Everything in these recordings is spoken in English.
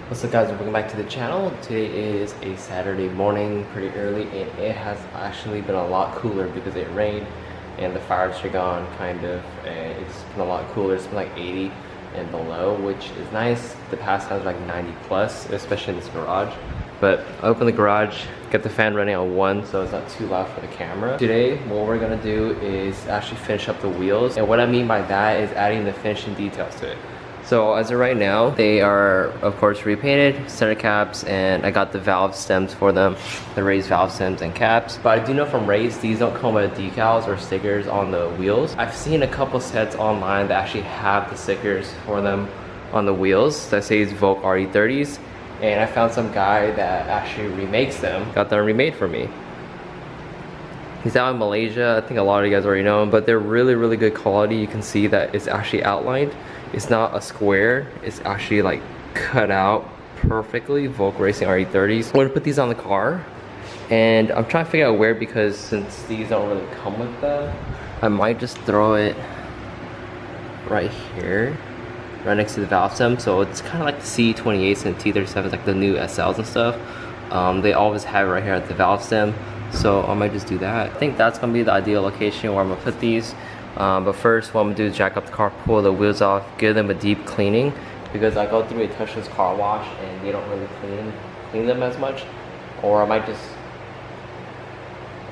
What's up guys, welcome back to the channel. Today is a Saturday morning, pretty early, and it has actually been a lot cooler because it rained and the fires are gone kind of, and it's been a lot cooler. It's been like 80 and below, which is nice. The past times like 90 plus, especially in this garage. But I open the garage, get the fan running on 1 so it's not too loud for the camera. Today what we're gonna do is actually finish up the wheels, and what I mean by that is adding the finishing details to it. So as of right now, they are of course repainted, center caps, and I got the valve stems for them, the raised valve stems and caps. But I do know from raised, these don't come with decals or stickers on the wheels. I've seen a couple sets online that actually have the stickers for them on the wheels that says Volk RE30s, and I found some guy that actually remakes them, got them remade for me. He's out in Malaysia. I think a lot of you guys already know him, but they're really good quality. You can see that it's actually outlined. It's not a square, it's actually like cut out perfectly. Volk Racing RE30s. I'm gonna put these on the car, and I'm trying to figure out where, because since these don't really come with them, I might just throw it right here, right next to the valve stem. So it's kind of like the C28s and T37s, like the new SLs and stuff. They always have it right here at the valve stem. So I might just do that. I think that's gonna be the ideal location where I'm gonna put these. But first, what I'm gonna do is jack up the car, pull the wheels off, give them a deep cleaning, because I go through a touchless car wash and they don't really clean them as much. Or I might just,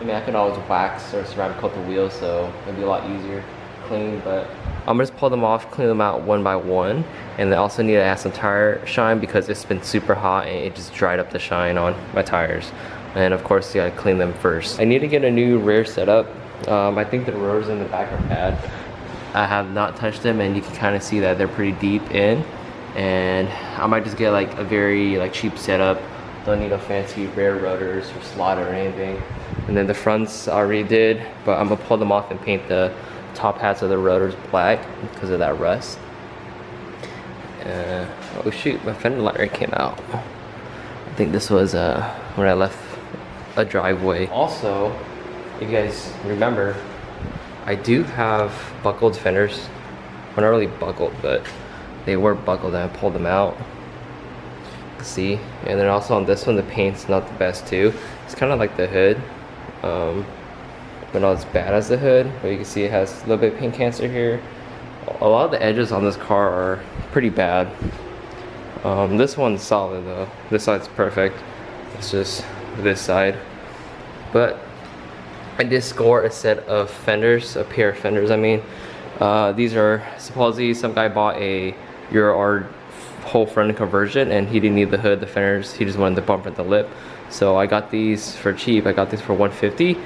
I can always wax or ceramic coat the wheels, so it'll be a lot easier to clean. But I'm gonna just pull them off, clean them out one by one, and then also need to add some tire shine because it's been super hot and it just dried up the shine on my tires. And of course, you gotta clean them first. I need to get a new rear setup. I think the rotors in the back are bad. I have not touched them, and you can kind of see that they're pretty deep in. And I might just get like a very cheap setup. Don't need no fancy rear rotors or slot or anything. And then the fronts I already did, but I'm gonna pull them off and paint the top hats of the rotors black because of that rust. Oh shoot, my fender light came out. I think this was when I left a driveway. Also, if you guys remember, I do have buckled fenders. Well, not really buckled, but they were buckled and I pulled them out. See? And then also on this one, the paint's not the best too. It's kind of like the hood, but not as bad as the hood. But you can see it has a little bit of paint cancer here. A lot of the edges on this car are pretty bad. This one's solid though. This side's perfect. It's just this side. But I did score a set of fenders, a pair of fenders I mean. These are supposedly some guy bought a Euro whole front conversion and he didn't need the hood, the fenders, he just wanted the bumper and the lip. So I got these for cheap. I got these for $150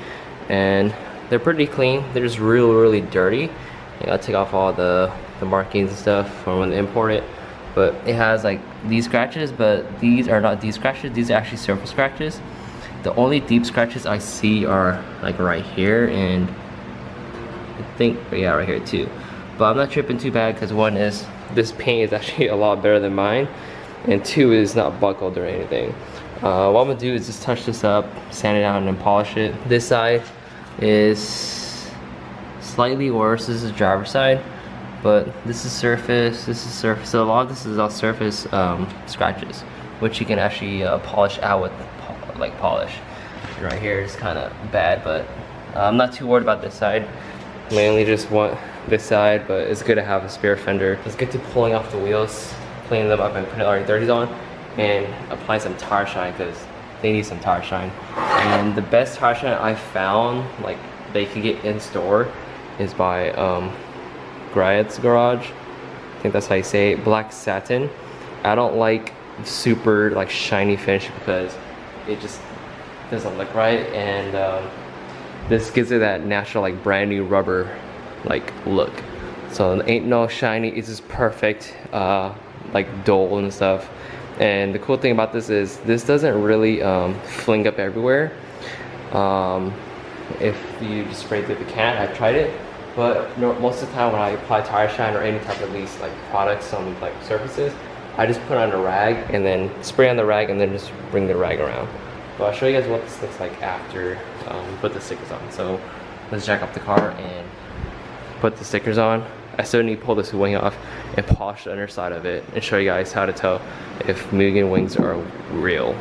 and they're pretty clean. They're just really dirty. I gotta take off all the markings and stuff from when they import it. But it has like these scratches, but these are not deep scratches. These are actually surface scratches. The only deep scratches I see are like right here, and I think, yeah, right here too. But I'm not tripping too bad because one is, this paint is actually a lot better than mine, and two is not buckled or anything. What I'm gonna do is just touch this up, sand it out, and then polish it. This side is slightly worse. This is the driver's side, but this is surface, this is surface. So a lot of this is all surface scratches, which you can actually polish out with like polish. Right here is kind of bad, but I'm not too worried about this side. Mainly just want this side, but it's good to have a spare fender. Let's get to pulling off the wheels, cleaning them up, and putting RE30s on, and applying some tire shine because they need some tire shine. And the best tire shine I found, like they can get in store, is by Griad's Garage. I think that's how you say it. Black satin. I don't like super like shiny finish because it just doesn't look right, and this gives it that natural like brand new rubber like look. So ain't no shiny, it's just perfect like dull and stuff. And the cool thing about this is this doesn't really fling up everywhere. If you just spray through the can, I've tried it, but most of the time when I apply tire shine or any type of these like products on like surfaces, I just put on a rag and then spray on the rag and then just bring the rag around. But I'll show you guys what this looks like after we put the stickers on. So let's jack up the car and put the stickers on. I still need to pull this wing off and polish the underside of it and show you guys how to tell if Mugen wings are real.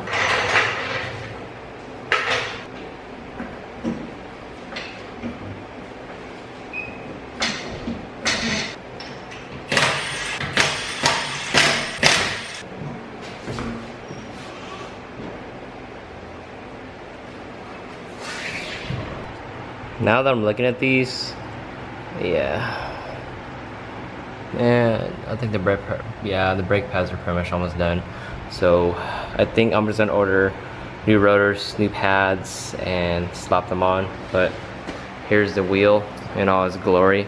Now that I'm looking at these, yeah. Man, I think the brake pads are pretty much almost done. So I think I'm just gonna order new rotors, new pads, and slap them on. But here's the wheel in all its glory.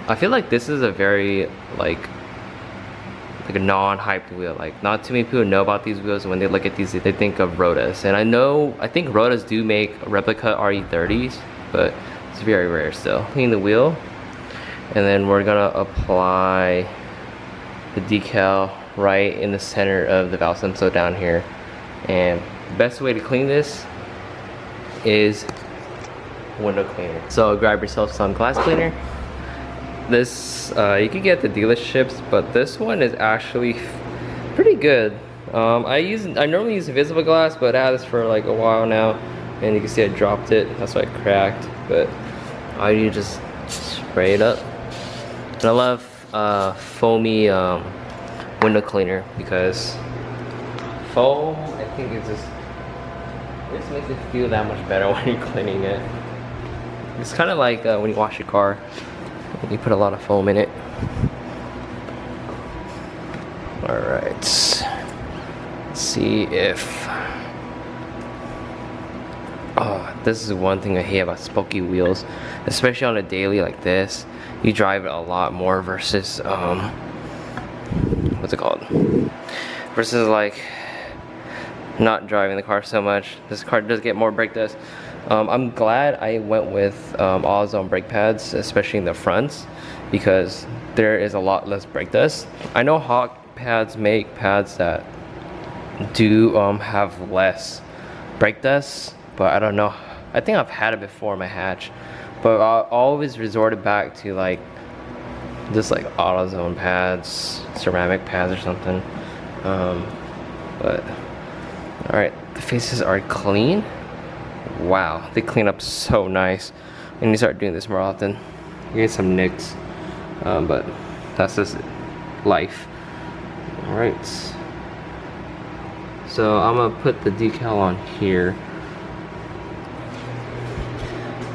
I feel like this is a very like a non-hyped wheel. Like not too many people know about these wheels, and when they look at these they think of Rotas. And I think Rotas do make replica RE30s, but it's very rare still. Clean the wheel, and then we're gonna apply the decal right in the center of the valve stem, so down here. And the best way to clean this is window cleaner. So grab yourself some glass cleaner. This you can get at the dealerships, but this one is actually pretty good. I normally use invisible glass, but I had this for like a while now, and you can see I dropped it. That's why it cracked. But all you just spray it up. And I love foamy window cleaner, because foam, I think it just makes it feel that much better when you're cleaning it. It's kind of like when you wash your car. You put a lot of foam in it. Alright. Let's see if... Oh, this is one thing I hate about spokey wheels. Especially on a daily like this. You drive it a lot more versus... what's it called? Versus like... not driving the car so much. This car does get more brake dust. I'm glad I went with all-zone brake pads, especially in the fronts, because there is a lot less brake dust. I know Hawk pads make pads that do have less brake dust, but I don't know. I think I've had it before in my hatch, but I always resorted back to like just like AutoZone pads, ceramic pads or something. But all right, the faces are clean. Wow, they clean up so nice. I need to start doing this more often. You get some nicks, but that's just life. All right, so I'm gonna put the decal on here.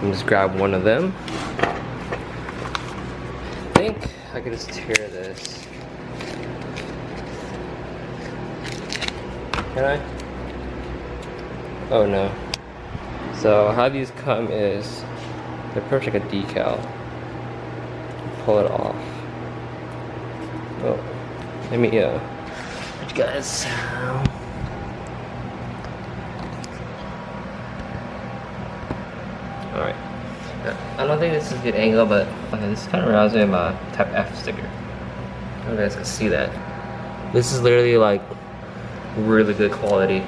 And just grab one of them. I think I could just tear this. Can I? Oh no. So how these come is they're pretty much like a decal. Pull it off. Oh, let me you guys. All right. I don't think this is a good angle, but okay, this kind of reminds me of my Type F sticker. I don't know if you guys can see that. This is literally like really good quality.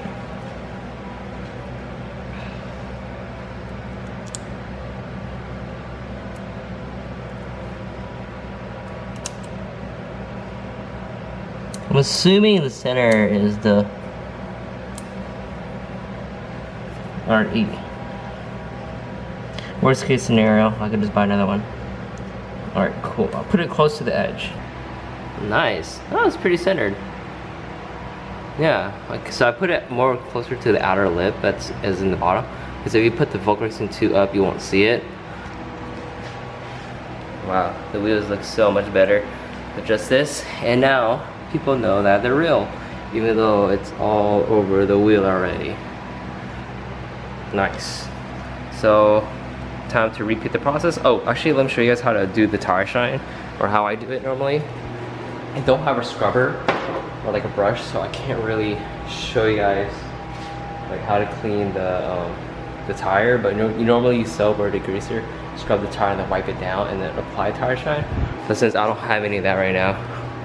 I'm assuming the center is the RE. Worst case scenario, I could just buy another one. Alright, cool. I'll put it close to the edge. Nice. Oh, it's pretty centered. Yeah, like, so I put it more closer to the outer lip that's as in the bottom. Because if you put the Volk Racing 2 up, you won't see it. Wow, the wheels look so much better with just this. And now, people know that they're real, even though it's all over the wheel already. Nice. So, time to repeat the process. Oh, actually, let me show you guys how to do the tire shine, or how I do it normally. I don't have a scrubber or like a brush, so I can't really show you guys like how to clean the tire. But you normally use soap or degreaser, scrub the tire and then wipe it down and then apply tire shine. But since I don't have any of that right now,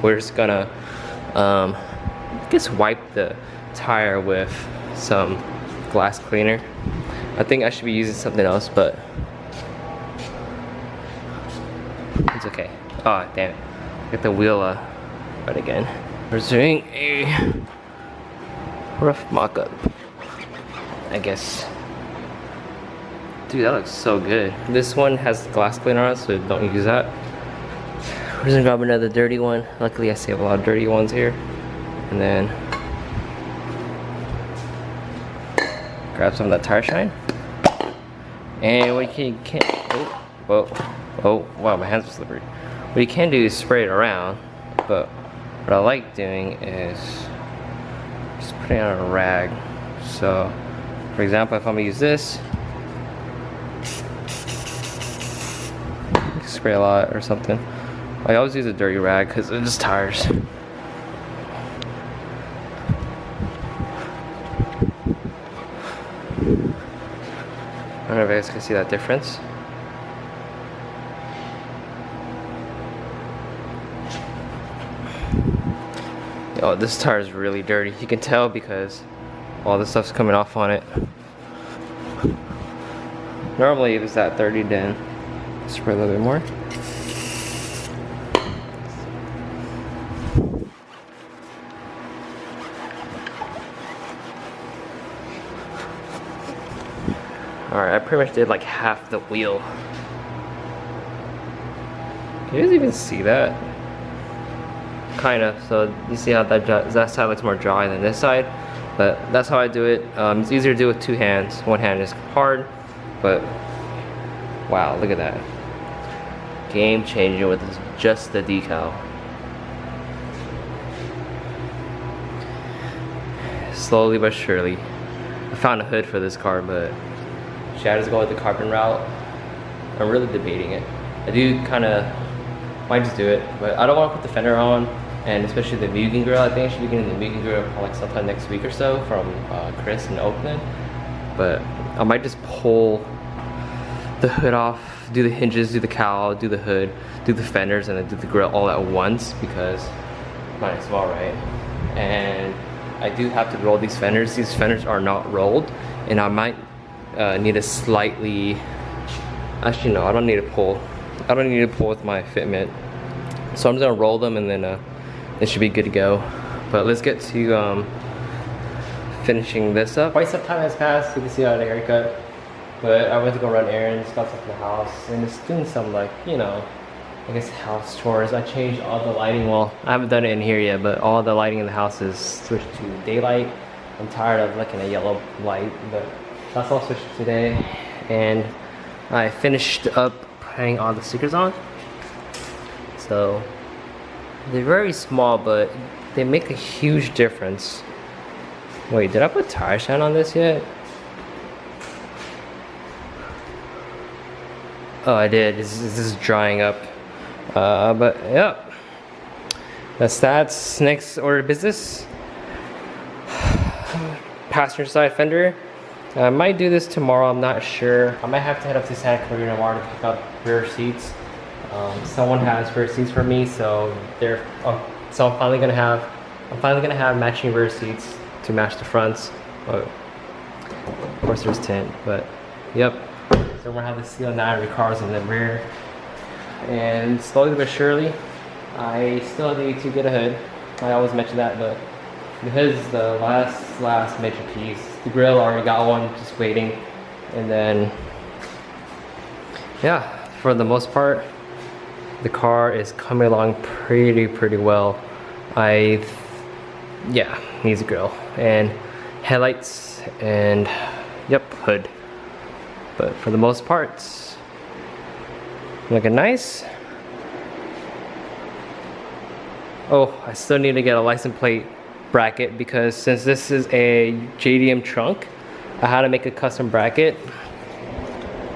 we're just gonna just wipe the tire with some glass cleaner. I think I should be using something else, but It's okay. Oh, damn it. Get the wheel right again. We're doing a rough mock-up, I guess. Dude, that looks so good. This one has glass cleaner on it, so don't use that. We're just gonna grab another dirty one. Luckily, I save a lot of dirty ones here. And then grab some of that tire shine. And what you can, oh, wow, my hands are slippery. What you can do is spray it around, but what I like doing is just putting it on a rag. So, for example, if I'm gonna use this, spray a lot or something. I always use a dirty rag because it just tires. I don't know if you guys can see that difference. Oh, this tire is really dirty. You can tell because all this stuff's coming off on it. Normally if it's that dirty, then spray a little bit more. Alright, I pretty much did like half the wheel. Can you guys even see that? Kinda. So you see how that side looks more dry than this side, but that's how I do it. It's easier to do with two hands. One hand is hard, but wow, look at that. Game changing with just the decal. Slowly but surely. I found a hood for this car, but should I just go with the carbon route? I'm really debating it. I do might just do it, but I don't want to put the fender on, and especially the Mugen grill. I think I should be getting the Mugen grill like sometime next week or so from Chris in Oakland. But I might just pull the hood off, do the hinges, do the cowl, do the hood, do the fenders, and then do the grill all at once because might as well, right? And I do have to roll these fenders. These fenders are not rolled, and I might need a slightly, actually no, I don't need to pull. I don't need to pull with my fitment. So I'm just gonna roll them and then it should be good to go. But let's get to finishing this up. Quite some time has passed. You can see I had a haircut. But I went to go run errands, got stuff in the house, and just doing some like, you know, I guess house chores. I changed all the lighting. Well, I haven't done it in here yet, but all the lighting in the house is switched to daylight. I'm tired of looking at yellow light, but that's all switched today. And I finished up putting all the stickers on. So they're very small, but they make a huge difference. Wait, did I put tire shine on this yet? Oh, I did. This is drying up. But yep, that's next order of business. Passenger side fender. I might do this tomorrow, I'm not sure. I might have to head up to Santa Clarita tomorrow to pick up rear seats. Someone has rear seats for me, so so I'm finally gonna have matching rear seats to match the fronts. But of course there's tint, but yep. So we're gonna have the CO9 recars in the rear. And slowly but surely, I still need to get a hood. I always mention that, but the hood is the last major piece. The grill, I already got one, just waiting. And then, yeah, for the most part, the car is coming along pretty well. Yeah, needs a grill and headlights and, yep, hood. But for the most part, looking nice. Oh, I still need to get a license plate bracket because since this is a JDM trunk, I had to make a custom bracket.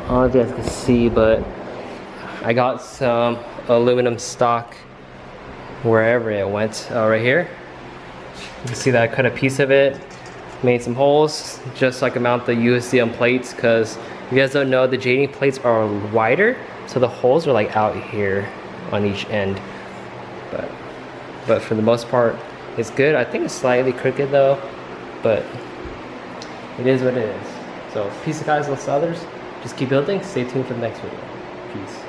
I don't know if you guys can see, but I got some aluminum stock wherever it went. Right here. You can see that I cut a piece of it, made some holes just so I can mount the USDM plates, because if you guys don't know, the JDM plates are wider, so the holes are like out here on each end. But for the most part, it's good. I think it's slightly crooked though, but it is what it is. So peace guys, let's others. Just keep building. Stay tuned for the next video. Peace.